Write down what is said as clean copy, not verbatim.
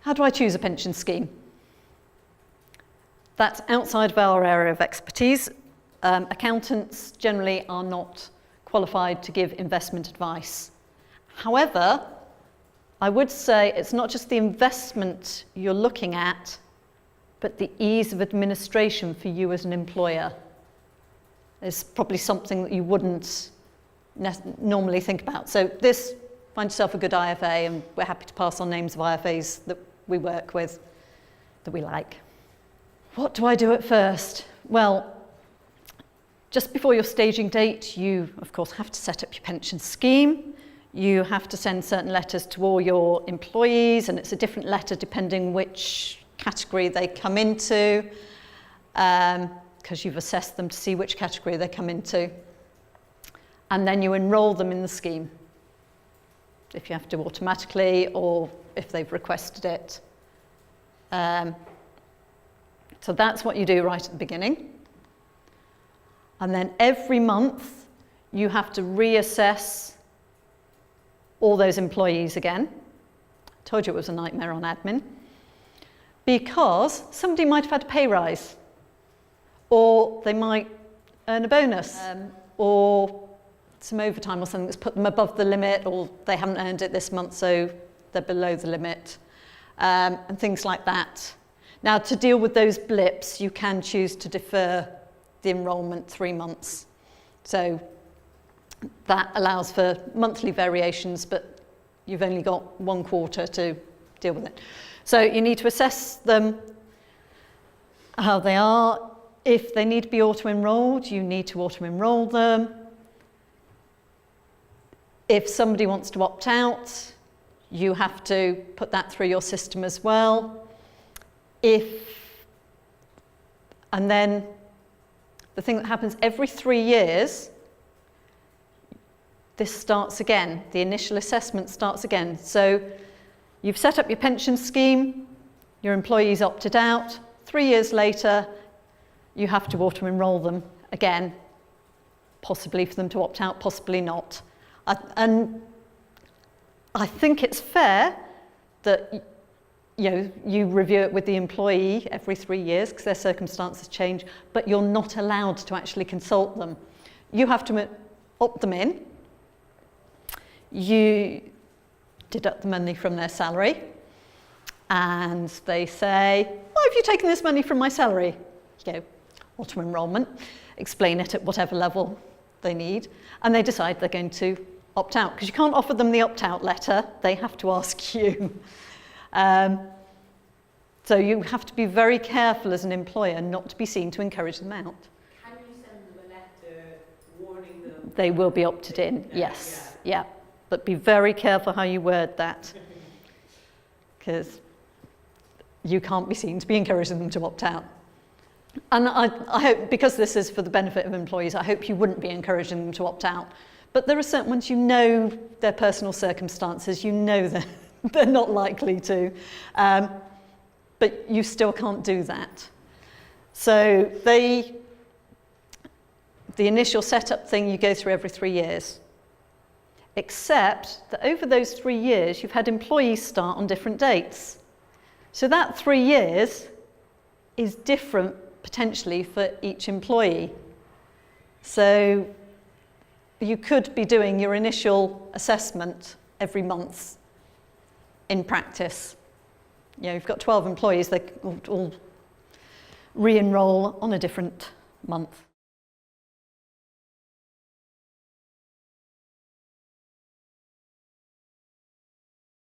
How do I choose a pension scheme? That's outside of our area of expertise. Accountants generally are not qualified to give investment advice. However, I would say it's not just the investment you're looking at, but the ease of administration for you as an employer is probably something that you wouldn't normally think about. So this, find yourself a good IFA, and we're happy to pass on names of IFAs that we work with, that we like. What do I do at first? Well, just before your staging date, you, of course, have to set up your pension scheme. You have to send certain letters to all your employees, and it's a different letter depending which category they come into, because you've assessed them to see which category they come into. And then you enrol them in the scheme, if you have to automatically or if they've requested it. So that's what you do right at the beginning. And then every month you have to reassess all those employees again. I told you it was a nightmare on admin. Because somebody might have had a pay rise, or they might earn a bonus, or some overtime or something that's put them above the limit, or they haven't earned it this month, so they're below the limit, and things like that. Now, to deal with those blips, you can choose to defer the enrolment 3 months. So that allows for monthly variations, but you've only got 1 quarter to deal with it. So you need to assess them, how they are. If they need to be auto-enrolled, you need to auto-enroll them. If somebody wants to opt out, you have to put that through your system as well. And then the thing that happens every 3 years, this starts again. The initial assessment starts again. So you've set up your pension scheme, your employees opted out. 3 years later, you have to auto-enroll them again, possibly for them to opt out, possibly not. And I think it's fair that you review it with the employee every 3 years because their circumstances change, but you're not allowed to actually consult them. You have to opt them in. You deduct the money from their salary, and they say, why have you taken this money from my salary? You go, auto-enrolment, explain it at whatever level they need, and they decide they're going to opt out, because you can't offer them the opt-out letter, they have to ask you. So you have to be very careful as an employer not to be seen to encourage them out. Can you send them a letter warning them? They will be opted in, yes, yeah. But be very careful how you word that, because you can't be seen to be encouraging them to opt out. And I hope, because this is for the benefit of employees, I hope you wouldn't be encouraging them to opt out. But there are certain ones, you know their personal circumstances, you know that they're not likely to, but you still can't do that. So the initial setup thing you go through every 3 years. Except that over those 3 years, you've had employees start on different dates. So that 3 years is different potentially for each employee. So you could be doing your initial assessment every month in practice. You've got 12 employees, they all re-enroll on a different month.